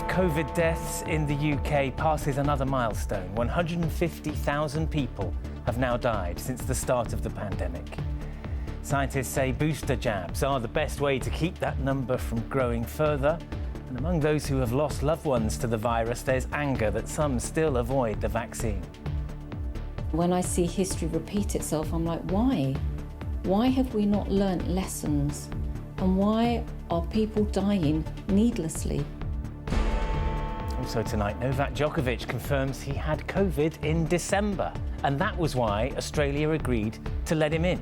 of COVID deaths in the UK passes another milestone. 150,000 people have now died since the start of the pandemic. Scientists say booster jabs are the best way to keep that number from growing further. And among those who have lost loved ones to the virus, there's anger that some still avoid the vaccine. When I see history repeat itself, I'm like, why? Why have we not learnt lessons? And why are people dying needlessly? Also tonight, Novak Djokovic confirms he had COVID in December, and that was why Australia agreed to let him in.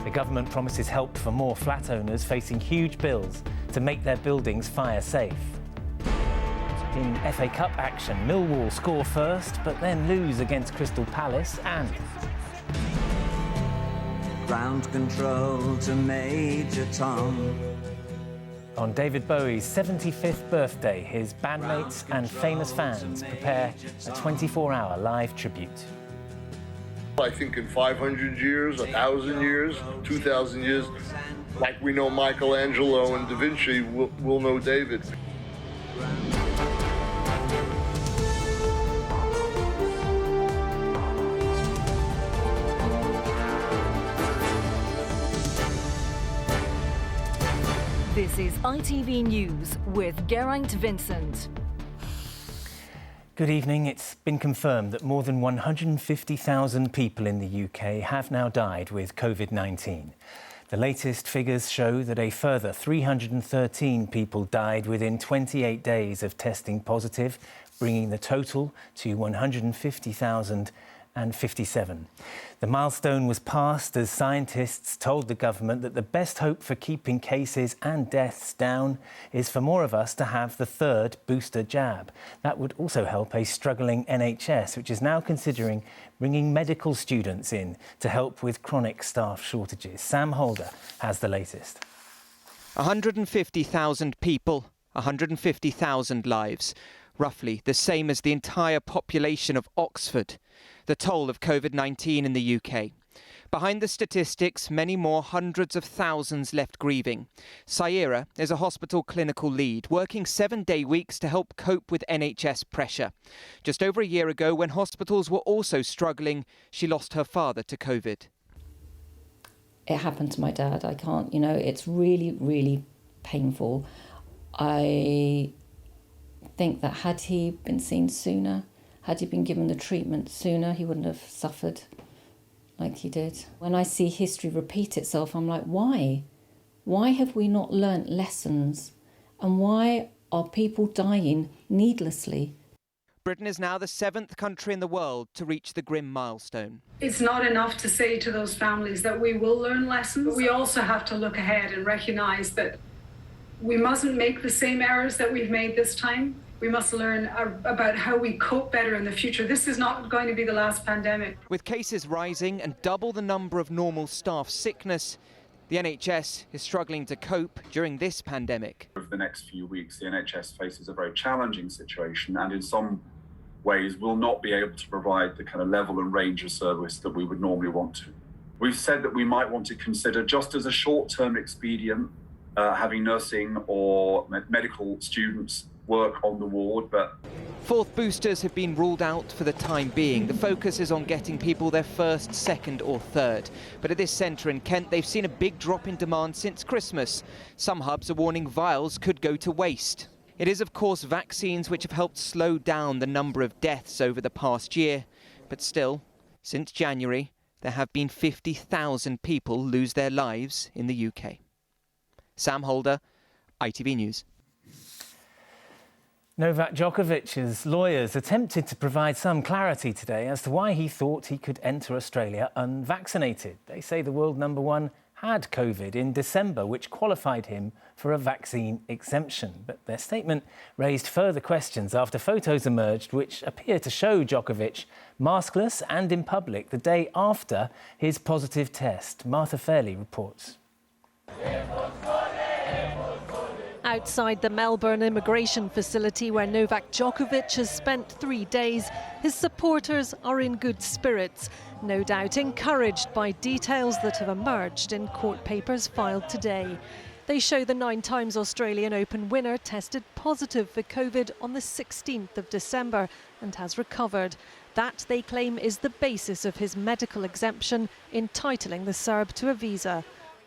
The government promises help for more flat owners facing huge bills to make their buildings fire safe. In FA Cup action, Millwall score first, but then lose against Crystal Palace, and ground control to Major Tom. On David Bowie's 75th birthday, his bandmates and famous fans prepare a 24-hour live tribute. I think in 500 years, 1,000 years, 2,000 years, like we know Michelangelo and Da Vinci, we'll know David. This is ITV News with Geraint, Vincent. Good evening. It's been confirmed that more than 150,000 people in the UK have now died with COVID-19. The latest figures show that a further 313 people died within 28 days of testing positive, bringing the total to 150,057. The milestone was passed as scientists told the government that the best hope for keeping cases and deaths down is for more of us to have the third booster jab. That would also help a struggling NHS, which is now considering bringing medical students in to help with chronic staff shortages. Sam Holder has the latest. 150,000 people, 150,000 lives. Roughly the same as the entire population of Oxford. The toll of COVID-19 in the UK. Behind the statistics, many more hundreds of thousands left grieving. Saira is a hospital clinical lead, working 7-day weeks to help cope with NHS pressure. Just over a year ago, when hospitals were also struggling, she lost her father to COVID. It happened to my dad. I can't, it's really, really painful. I think that had he been seen sooner, had he been given the treatment sooner, he wouldn't have suffered like he did. When I see history repeat itself, I'm like, why? Why have we not learnt lessons? And why are people dying needlessly? Britain is now the 7th country in the world to reach the grim milestone. It's not enough to say to those families that we will learn lessons. We also have to look ahead and recognise that we mustn't make the same errors that we've made this time. We must learn about how we cope better in the future. This is not going to be the last pandemic. With cases rising and double the number of normal staff sickness, the NHS is struggling to cope during this pandemic. Over the next few weeks, the NHS faces a very challenging situation and in some ways will not be able to provide the kind of level and range of service that we would normally want to. We've said that we might want to consider, just as a short-term expedient, having nursing or medical students work on the ward, but fourth boosters have been ruled out for the time being. The focus is on getting people their first, second or third. But at this centre in Kent, they've seen a big drop in demand since Christmas. Some hubs are warning vials could go to waste. It is, of course, vaccines which have helped slow down the number of deaths over the past year. But still, since January, there have been 50,000 people lose their lives in the UK. Sam Holder, ITV News. Novak Djokovic's lawyers attempted to provide some clarity today as to why he thought he could enter Australia unvaccinated. They say the world number one had COVID in December, which qualified him for a vaccine exemption. But their statement raised further questions after photos emerged which appear to show Djokovic maskless and in public the day after his positive test. Martha Fairley reports. Outside the Melbourne immigration facility where Novak Djokovic has spent 3 days, his supporters are in good spirits, no doubt encouraged by details that have emerged in court papers filed today. They show the 9 times Australian Open winner tested positive for COVID on the 16th of December and has recovered. That, they claim, is the basis of his medical exemption, entitling the Serb to a visa.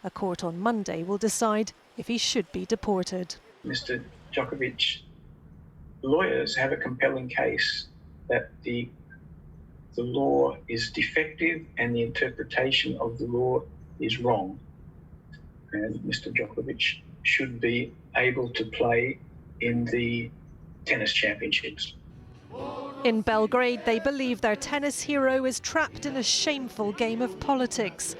A court on Monday will decide if he should be deported. Mr. Djokovic's lawyers have a compelling case that the law is defective and the interpretation of the law is wrong. And Mr. Djokovic should be able to play in the tennis championships. In Belgrade, they believe their tennis hero is trapped in a shameful game of politics.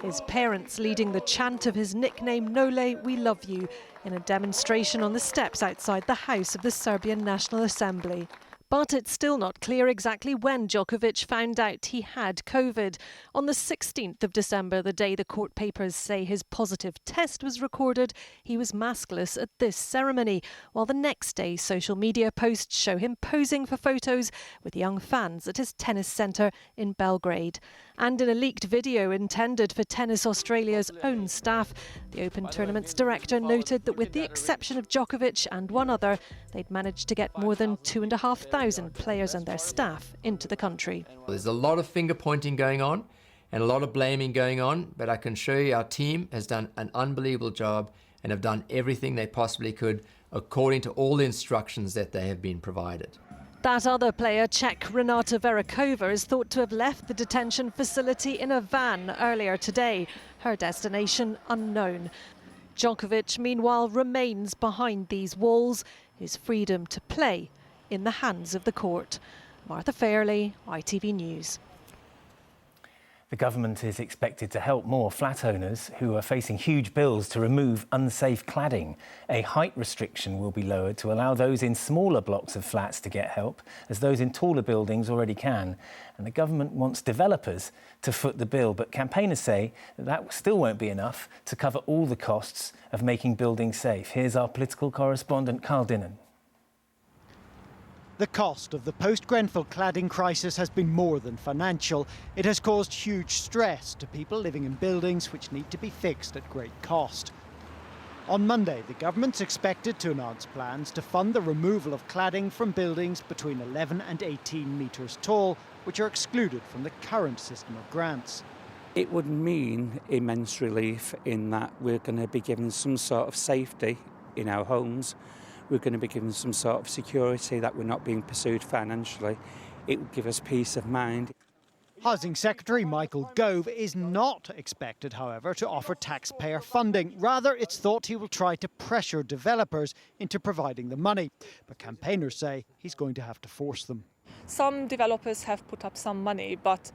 His parents leading the chant of his nickname Nole, we love you, in a demonstration on the steps outside the house of the Serbian National Assembly. But it's still not clear exactly when Djokovic found out he had COVID. On the 16th of December, the day the court papers say his positive test was recorded, he was maskless at this ceremony, while the next day social media posts show him posing for photos with young fans at his tennis centre in Belgrade. And in a leaked video intended for Tennis Australia's own staff, the Open Tournament's director noted that with the exception of Djokovic and one other, they'd managed to get more than 2,500 players and their staff into the country. There's a lot of finger pointing going on and a lot of blaming going on, but I can assure you our team has done an unbelievable job and have done everything they possibly could according to all the instructions that they have been provided. That other player, Czech Renata Verakova, is thought to have left the detention facility in a van earlier today. Her destination unknown. Djokovic, meanwhile, remains behind these walls, his freedom to play in the hands of the court. Martha Fairley, ITV News. The government is expected to help more flat owners who are facing huge bills to remove unsafe cladding. A height restriction will be lowered to allow those in smaller blocks of flats to get help, as those in taller buildings already can. And the government wants developers to foot the bill, but campaigners say that still won't be enough to cover all the costs of making buildings safe. Here's our political correspondent, Carl Dinnan. The cost of the post-Grenfell cladding crisis has been more than financial. It has caused huge stress to people living in buildings which need to be fixed at great cost. On Monday, the government's expected to announce plans to fund the removal of cladding from buildings between 11 and 18 metres tall, which are excluded from the current system of grants. It would mean immense relief in that we're going to be given some sort of safety in our homes. We're going to be given some sort of security that we're not being pursued financially. It would give us peace of mind. Housing Secretary Michael Gove is not expected, however, to offer taxpayer funding. Rather, it's thought he will try to pressure developers into providing the money. But campaigners say he's going to have to force them. Some developers have put up some money, but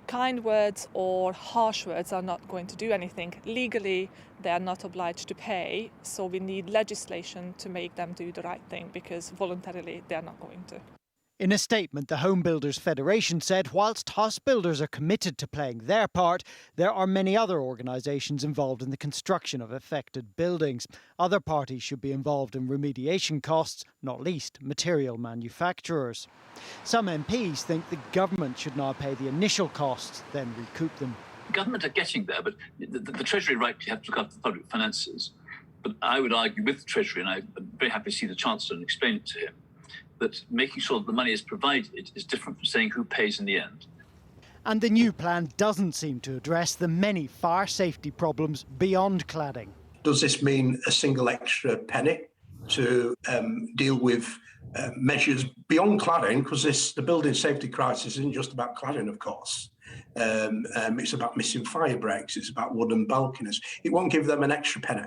kind words or harsh words are not going to do anything. Legally, they are not obliged to pay, so we need legislation to make them do the right thing, because voluntarily they are not going to. In a statement, the Home Builders Federation said whilst house builders are committed to playing their part, there are many other organisations involved in the construction of affected buildings. Other parties should be involved in remediation costs, not least material manufacturers. Some MPs think the government should now pay the initial costs, then recoup them. The government are getting there, but the Treasury rightly have to look after the public finances. But I would argue with the Treasury, and I'm very happy to see the Chancellor and explain it to him, that making sure that the money is provided is different from saying who pays in the end. And the new plan doesn't seem to address the many fire safety problems beyond cladding. Does this mean a single extra penny to deal with measures beyond cladding? Because the building safety crisis isn't just about cladding, of course. It's about missing fire breaks, it's about wooden balconies. It won't give them an extra penny.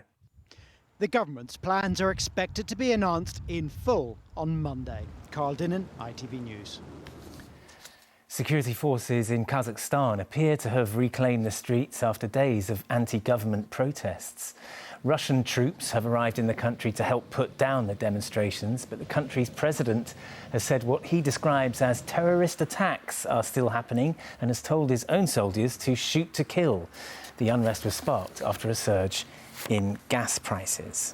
The government's plans are expected to be announced in full on Monday. Carl Dinnan, ITV News. Security forces in Kazakhstan appear to have reclaimed the streets after days of anti-government protests. Russian troops have arrived in the country to help put down the demonstrations, but the country's president has said what he describes as terrorist attacks are still happening and has told his own soldiers to shoot to kill. The unrest was sparked after a surge in gas prices.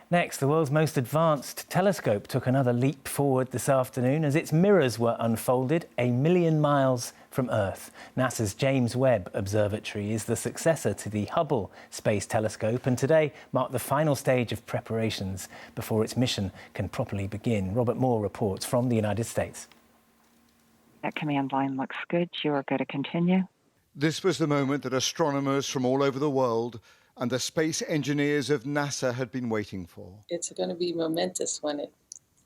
Next, the world's most advanced telescope took another leap forward this afternoon as its mirrors were unfolded 1 million miles from Earth. NASA's James Webb Observatory is the successor to the Hubble Space Telescope, and today marked the final stage of preparations before its mission can properly begin. Robert Moore reports from the United States. That command line looks good. You are good to continue. This was the moment that astronomers from all over the world and the space engineers of NASA had been waiting for. It's going to be momentous when it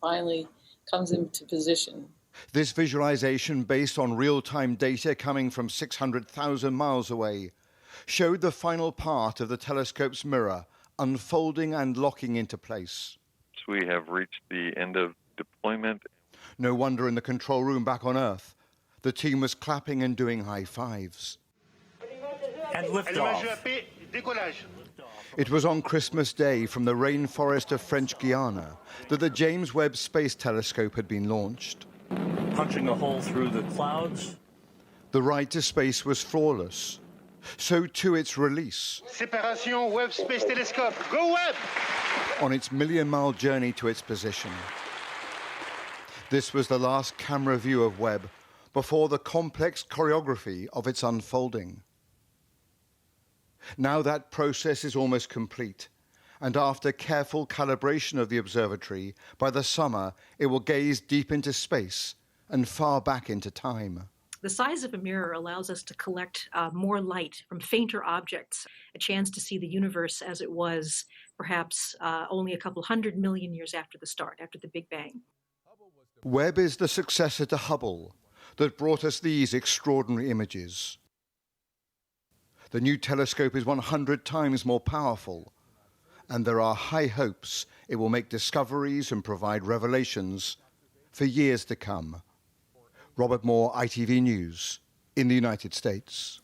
finally comes into position. This visualization, based on real-time data coming from 600,000 miles away, showed the final part of the telescope's mirror unfolding and locking into place. We have reached the end of deployment. No wonder in the control room back on Earth, the team was clapping and doing high fives. And liftoff. It was on Christmas Day from the rainforest of French Guiana that the James Webb Space Telescope had been launched. Punching a hole through the clouds. The ride to space was flawless. So too its release. Séparation Webb Space Telescope. Go Webb! On its million-mile journey to its position. This was the last camera view of Webb before the complex choreography of its unfolding. Now that process is almost complete, and after careful calibration of the observatory, by the summer it will gaze deep into space and far back into time. The size of a mirror allows us to collect more light from fainter objects, a chance to see the universe as it was perhaps only a couple 100 million years after the start, after the Big Bang. Webb is the successor to Hubble that brought us these extraordinary images. The new telescope is 100 times more powerful, and there are high hopes it will make discoveries and provide revelations for years to come. Robert Moore, ITV News, in the United States.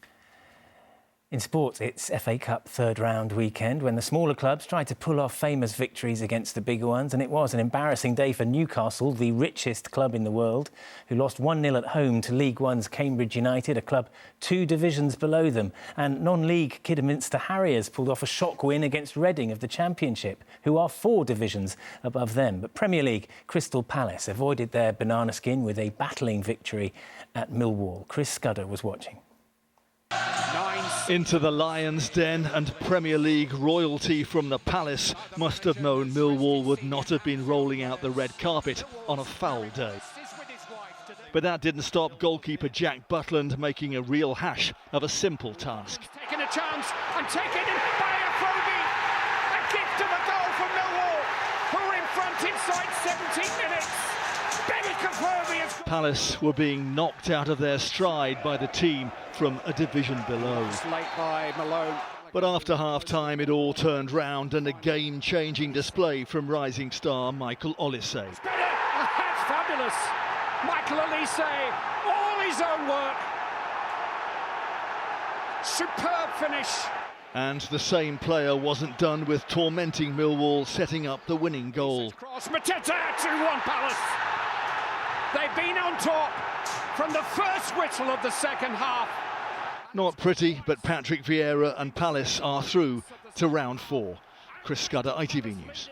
In sport, it's FA Cup third round weekend when the smaller clubs tried to pull off famous victories against the bigger ones, and it was an embarrassing day for Newcastle, the richest club in the world, who lost 1-0 at home to League One's Cambridge United, a club 2 divisions below them. And non-league Kidderminster Harriers pulled off a shock win against Reading of the Championship, who are 4 divisions above them. But Premier League Crystal Palace avoided their banana skin with a battling victory at Millwall. Chris Scudder was watching. Into the Lions' Den, and Premier League royalty from the Palace must have known Millwall would not have been rolling out the red carpet on a foul day. But that didn't stop goalkeeper Jack Butland making a real hash of a simple task. Taking a chance and taken in by Afobe. A kick to the goal from Millwall, who are in front inside 17 minutes. Palace were being knocked out of their stride by the team from a division below. Late by Malone. But after half-time it all turned round, and a game-changing display from rising star Michael Olise. That's fabulous. Michael Olise, all his own work. Superb finish. And the same player wasn't done with tormenting Millwall, setting up the winning goal. Cross, Mateta, 2-1 Palace. They've been on top from the first whistle of the second half. Not pretty, but Patrick Vieira and Palace are through to round 4. Chris Scudder, ITV News.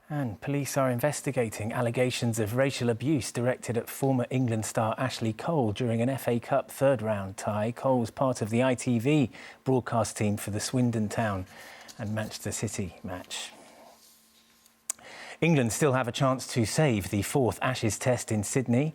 And police are investigating allegations of racial abuse directed at former England star Ashley Cole during an FA Cup third round tie. Cole was part of the ITV broadcast team for the Swindon Town and Manchester City match. England still have a chance to save the 4th Ashes Test in Sydney,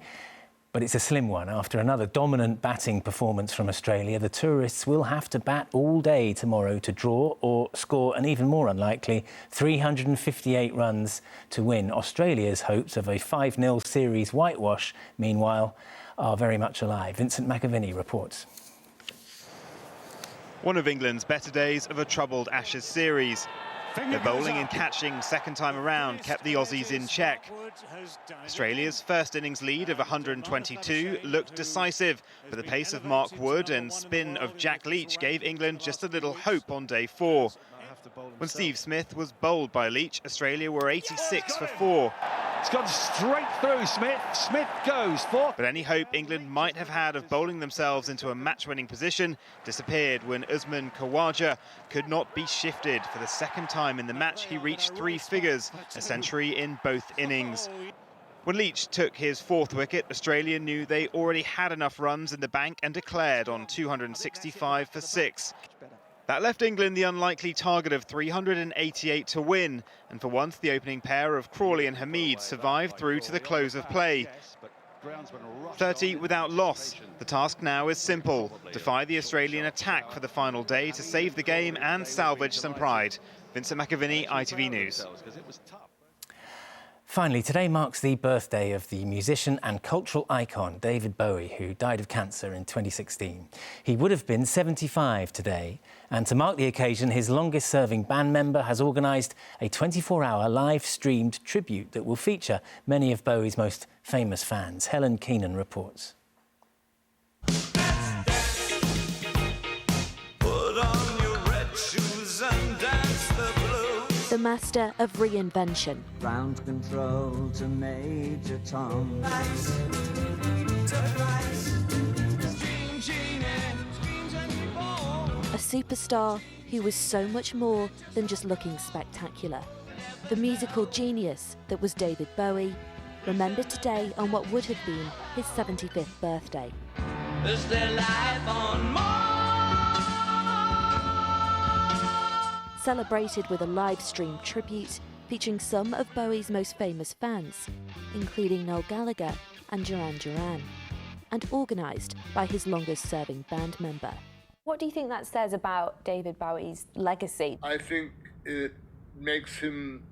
but it's a slim one. After another dominant batting performance from Australia, the tourists will have to bat all day tomorrow to draw or score an even more unlikely 358 runs to win. Australia's hopes of a 5-0 series whitewash, meanwhile, are very much alive. Vincent McAviney reports. One of England's better days of a troubled Ashes series. The bowling and catching second time around kept the Aussies in check. Australia's first innings lead of 122 looked decisive, but the pace of Mark Wood and spin of Jack Leach gave England just a little hope on day 4. When Steve Smith was bowled by Leach, Australia were 86 for 4. It's gone straight through Smith. Smith goes for. But any hope England might have had of bowling themselves into a match-winning position disappeared when Usman Khawaja could not be shifted. For the second time in the match, he reached 3 figures, a century in both innings. When Leach took his 4th wicket, Australia knew they already had enough runs in the bank and declared on 265 for 6. That left England the unlikely target of 388 to win, and for once the opening pair of Crawley and Hamid survived through to the close of play. 30 without loss. The task now is simple: defy the Australian attack for the final day to save the game and salvage some pride. Vincent McAviney, ITV News. Finally, today marks the birthday of the musician and cultural icon David Bowie, who died of cancer in 2016. He would have been 75 today, and to mark the occasion, his longest-serving band member has organised a 24-hour live-streamed tribute that will feature many of Bowie's most famous fans. Helen Keenan reports. The master of reinvention. Ground control to Major Tom. A superstar who was so much more than just looking spectacular. The musical genius that was David Bowie, remembered today on what would have been his 75th birthday. Is there life on Mars? Celebrated with a live-stream tribute featuring some of Bowie's most famous fans, including Noel Gallagher and Duran Duran, and organised by his longest-serving band member. What do you think that says about David Bowie's legacy? I think it makes him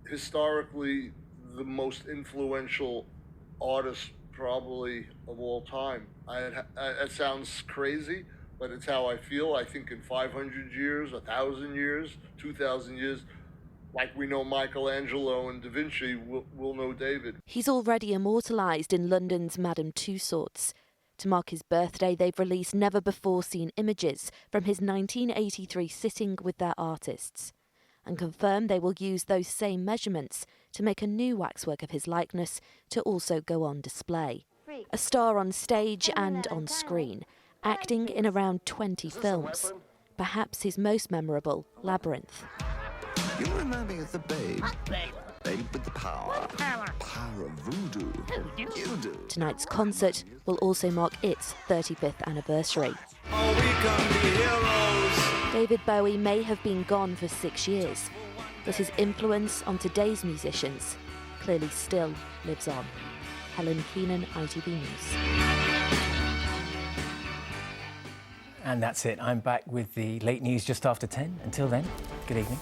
historically the most influential artist probably of all time. That sounds crazy, but it's how I feel. I think in 500 years, 1,000 years, 2,000 years, like we know Michelangelo and Da Vinci, we'll know David. He's already immortalised in London's Madame Tussauds. To mark his birthday, they've released never-before-seen images from his 1983 sitting with their artists, and confirm they will use those same measurements to make a new waxwork of his likeness to also go on display. A star on stage and on screen, acting in around 20 films, perhaps his most memorable, Labyrinth. You remind me of the Babe. Babe with the power. Power of voodoo. You do. Tonight's concert will also mark its 35th anniversary. David Bowie may have been gone for 6 years, but his influence on today's musicians clearly still lives on. Helen Keenan, ITV News. And that's it. I'm back with the late news just after 10. Until then, good evening.